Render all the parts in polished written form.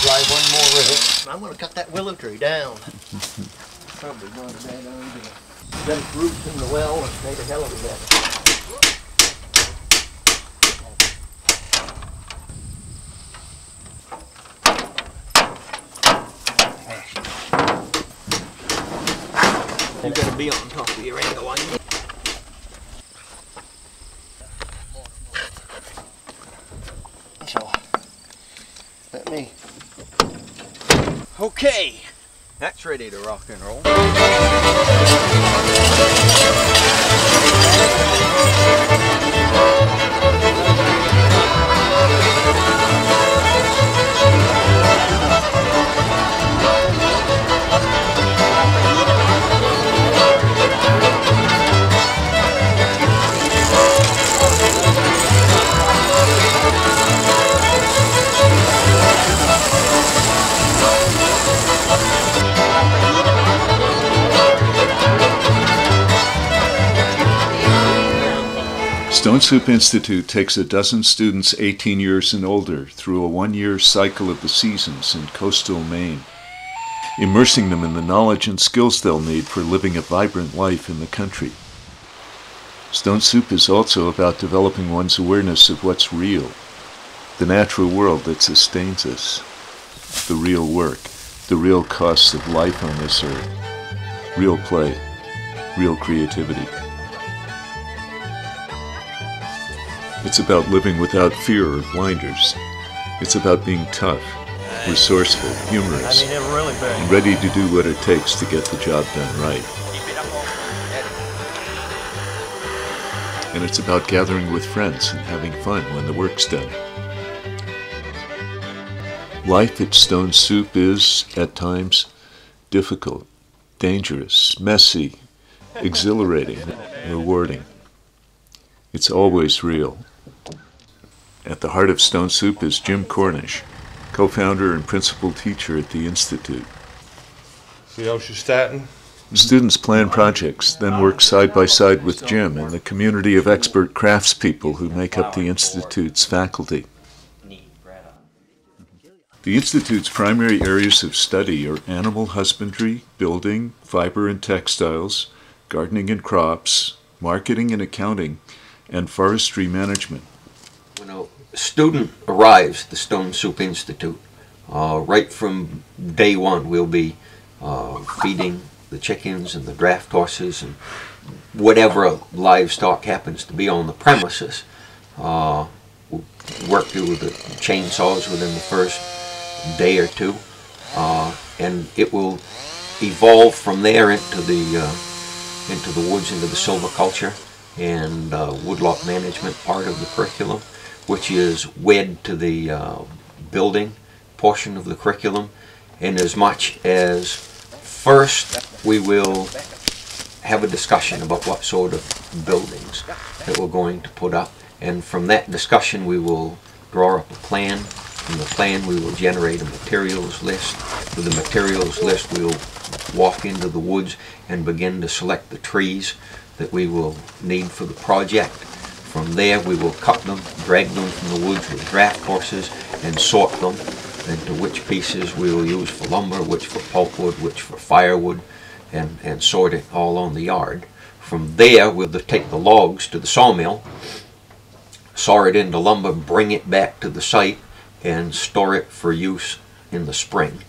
apply one more root. I'm going to cut that willow tree down. Probably not a bad idea. Got its roots in the well and made a hell of a bed. You're going to be on top of your angle, aren't you? So, let me... Okay, that's ready to rock and roll. Stone Soup Institute takes a dozen students 18 years and older through a one-year cycle of the seasons in coastal Maine, immersing them in the knowledge and skills they'll need for living a vibrant life in the country. Stone Soup is also about developing one's awareness of what's real, the natural world that sustains us, the real work, the real costs of life on this earth, real play, real creativity. It's about living without fear or blinders. It's about being tough, resourceful, humorous, and ready to do what it takes to get the job done right. And it's about gathering with friends and having fun when the work's done. Life at Stone Soup is, at times, difficult, dangerous, messy, exhilarating, rewarding. It's always real. At the heart of Stone Soup is Jim Cornish, co-founder and principal teacher at the Instutute. See how she's starting? Students plan projects, then work side by side with Jim and the community of expert craftspeople who make up the Institute's faculty. The Institute's primary areas of study are animal husbandry, building, fiber and textiles, gardening and crops, marketing and accounting, and forestry management. When a student arrives at the Stone Soup Institute, right from day one we'll be feeding the chickens and the draft horses and whatever livestock happens to be on the premises. We'll work through the chainsaws within the first day or two, and it will evolve from there into the woods, into the silviculture and woodlot management part of the curriculum, which is wed to the building portion of the curriculum. And as much as first we will have a discussion about what sort of buildings that we're going to put up, and from that discussion we will draw up a plan. From the plan we will generate a materials list. With the materials list we'll walk into the woods and begin to select the trees that we will need for the project. From there we will cut them, drag them from the woods with draft horses and sort them into which pieces we will use for lumber, which for pulpwood, which for firewood, and sort it all on the yard. From there we'll take the logs to the sawmill, saw it into lumber, bring it back to the site, and store it for use in the spring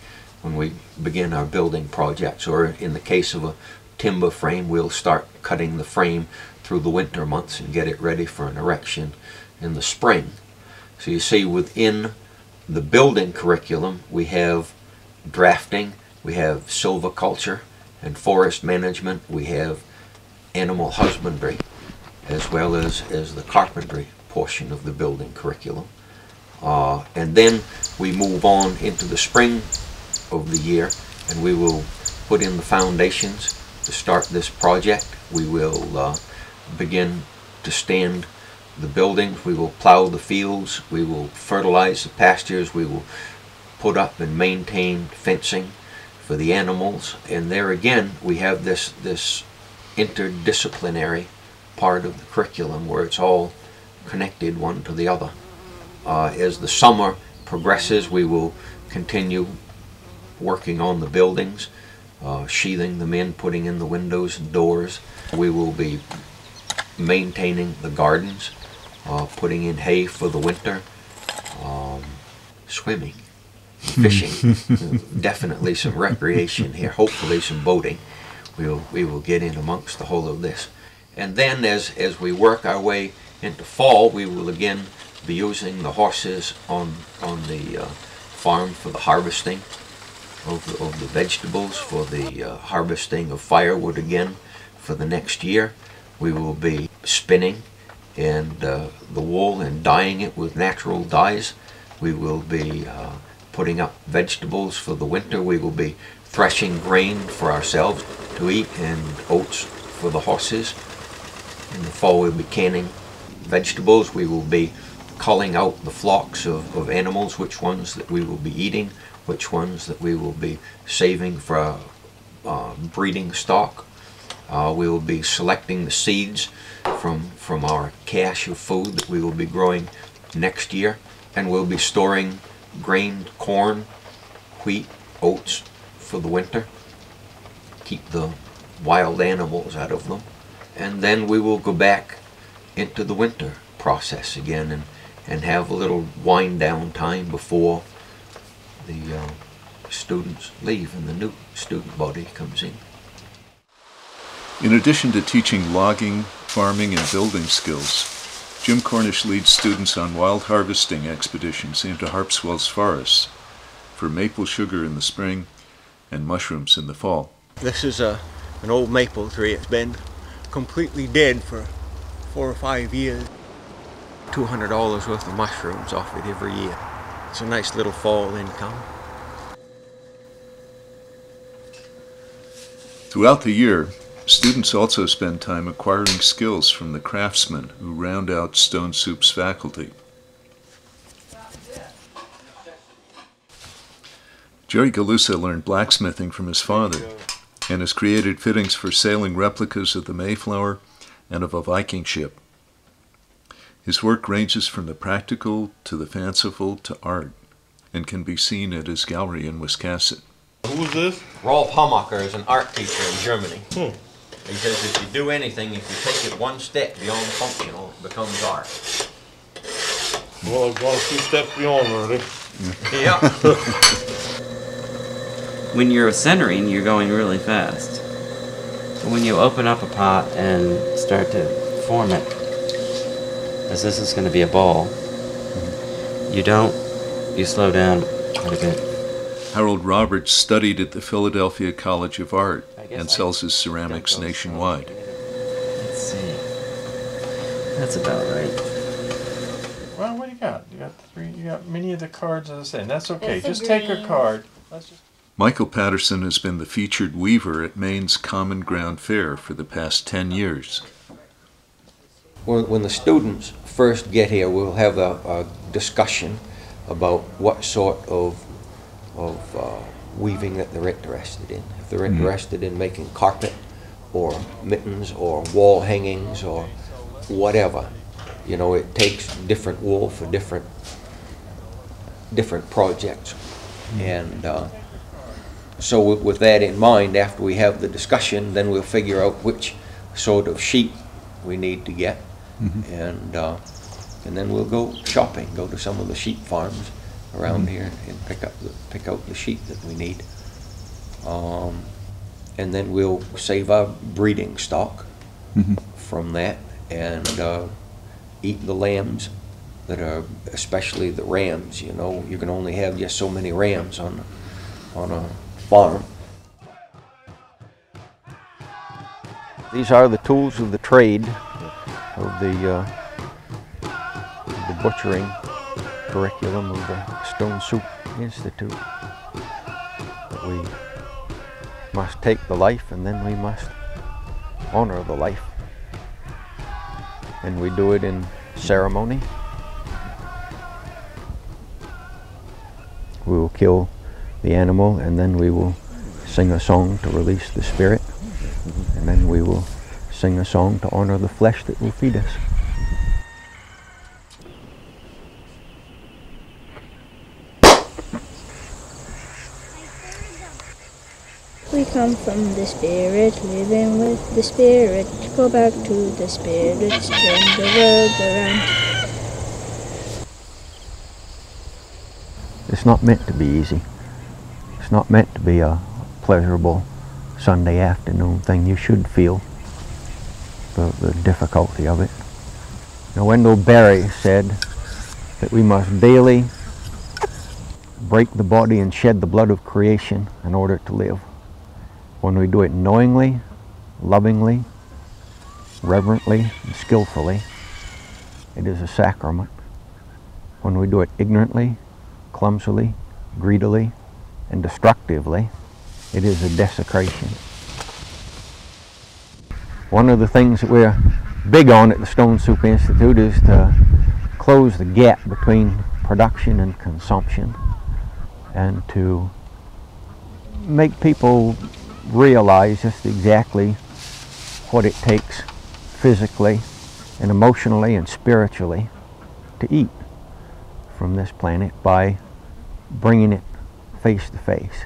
when we begin our building projects. Or in the case of a timber frame, we'll start cutting the frame through the winter months and get it ready for an erection in the spring. So you see, within the building curriculum we have drafting, we have silviculture and forest management, we have animal husbandry, as well as the carpentry portion of the building curriculum. And then we move on into the spring of the year and we will put in the foundations to start this project. We will begin to stand the buildings, we will plow the fields, we will fertilize the pastures, we will put up and maintain fencing for the animals. And there again we have this interdisciplinary part of the curriculum where it's all connected one to the other. As the summer progresses we will continue working on the buildings, sheathing them in, putting in the windows and doors. We will be maintaining the gardens, putting in hay for the winter, swimming, fishing, definitely some recreation here, hopefully some boating. We will get in amongst the whole of this. And then as we work our way into fall, we will again be using the horses on the farm for the harvesting of the vegetables, for the harvesting of firewood again for the next year. We will be spinning and the wool and dyeing it with natural dyes. We will be putting up vegetables for the winter. We will be threshing grain for ourselves to eat and oats for the horses. In the fall we'll be canning vegetables. We will be culling out the flocks of animals, which ones that we will be eating, which ones that we will be saving for breeding stock. We will be selecting the seeds from our cache of food that we will be growing next year, and we'll be storing grain, corn, wheat, oats for the winter, keep the wild animals out of them. And then we will go back into the winter process again and have a little wind down time before the students leave and the new student body comes in. In addition to teaching logging, farming, and building skills, Jim Cornish leads students on wild harvesting expeditions into Harpswell's forests for maple sugar in the spring and mushrooms in the fall. This is an old maple tree. It's been completely dead for 4 or 5 years. $200 worth of mushrooms off it every year. It's a nice little fall income. Throughout the year, students also spend time acquiring skills from the craftsmen who round out Stone Soup's faculty. Jerry Galusa learned blacksmithing from his father and has created fittings for sailing replicas of the Mayflower and of a Viking ship. His work ranges from the practical to the fanciful to art and can be seen at his gallery in Wiscasset. Who's this? Rolf Hammacher is an art teacher in Germany. He says if you do anything, if you take it one step beyond functional, it becomes art. Well, I've gone a few steps beyond already. Yeah. When you're centering, you're going really fast. But when you open up a pot and start to form it, as this is going to be a ball, you slow down quite a bit. Harold Roberts studied at the Philadelphia College of Art and sells his ceramics nationwide. Let's see. That's about right. Well, what do you got? You got three. You got many of the cards are the same. That's okay. Just take a card. Michael Patterson has been the featured weaver at Maine's Common Ground Fair for the past 10 years. When the students first get here, we'll have a discussion about what sort of weaving that they're interested in. If they're interested in making carpet or mittens or wall hangings or whatever, you know, it takes different wool for different projects. And so with that in mind, after we have the discussion, then we'll figure out which sort of sheet we need to get. And then we'll go shopping, go to some of the sheep farms around here and pick out the sheep that we need. And then we'll save our breeding stock from that and eat the lambs that are, especially the rams. You know, you can only have just so many rams on a farm. These are the tools of the trade of the butchering curriculum of the Stone Soup Institute. That we must take the life and then we must honor the life. And we do it in ceremony. We will kill the animal and then we will sing a song to release the spirit. And then we will sing a song to honor the flesh that will feed us. We come from the Spirit, living with the Spirit. Go back to the Spirit, turn the world around. It's not meant to be easy. It's not meant to be a pleasurable Sunday afternoon thing. You should feel the difficulty of it. Now, Wendell Berry said that we must daily break the body and shed the blood of creation in order to live. When we do it knowingly, lovingly, reverently, and skillfully, it is a sacrament. When we do it ignorantly, clumsily, greedily, and destructively, it is a desecration. One of the things that we're big on at the Stone Soup Institute is to close the gap between production and consumption, and to make people realize just exactly what it takes physically and emotionally and spiritually to eat from this planet by bringing it face to face.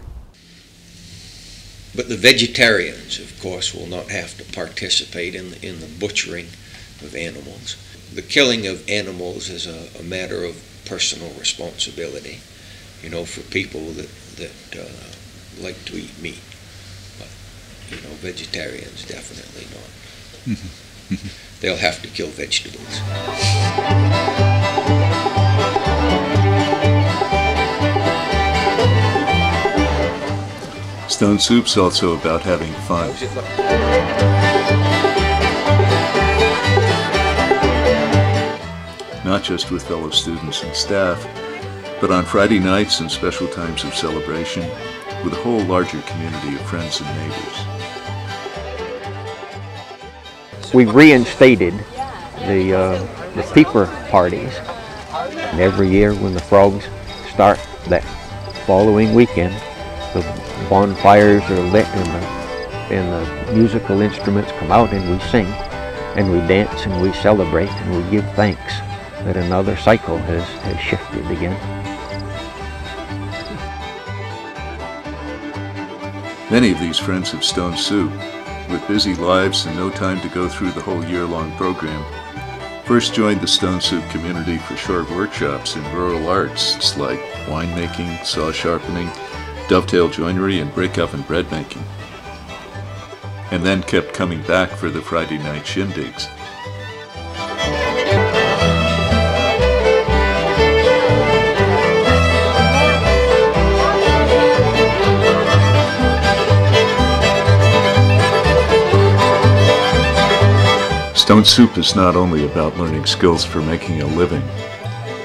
But the vegetarians, of course, will not have to participate in the butchering of animals. The killing of animals is a matter of personal responsibility, you know, for people that like to eat meat. But, you know, vegetarians definitely not. They'll have to kill vegetables. Stone Soup's also about having fun. Not just with fellow students and staff, but on Friday nights and special times of celebration with a whole larger community of friends and neighbors. We reinstated the peeper parties, and every year when the frogs start that following weekend, the bonfires are lit and the musical instruments come out, and we sing and we dance and we celebrate and we give thanks that another cycle has shifted again. Many of these friends of Stone Soup, with busy lives and no time to go through the whole year-long program, first joined the Stone Soup community for short workshops in rural arts like winemaking, saw sharpening, dovetail joinery, and brick oven bread making, and then kept coming back for the Friday night shindigs. Stone Soup is not only about learning skills for making a living,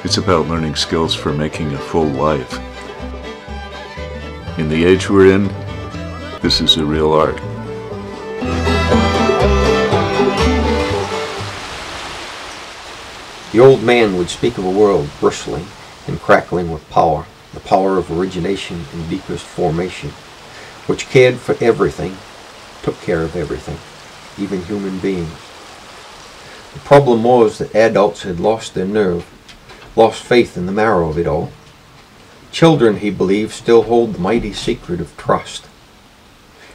it's about learning skills for making a full life. In the age we're in, this is a real art. The old man would speak of a world bristling and crackling with power, the power of origination and deepest formation, which cared for everything, took care of everything, even human beings. The problem was that adults had lost their nerve, lost faith in the marrow of it all. Children, he believed, still hold the mighty secret of trust.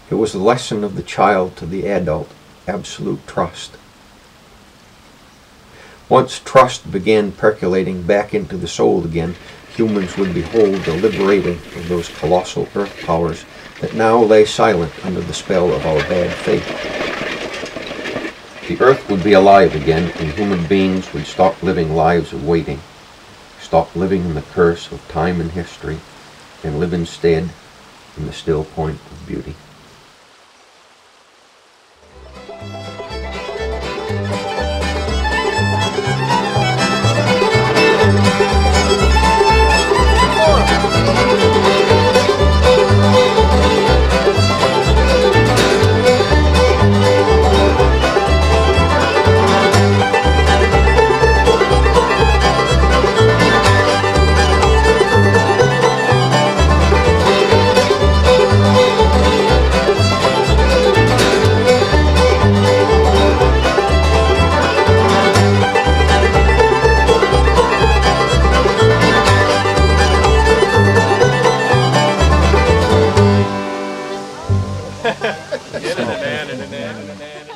It was the lesson of the child to the adult, absolute trust. Once trust began percolating back into the soul again, humans would behold the liberating of those colossal earth powers that now lay silent under the spell of our bad fate. The earth would be alive again, and human beings would stop living lives of waiting, stop living in the curse of time and history, and live instead in the still point of beauty. na na na na na na na.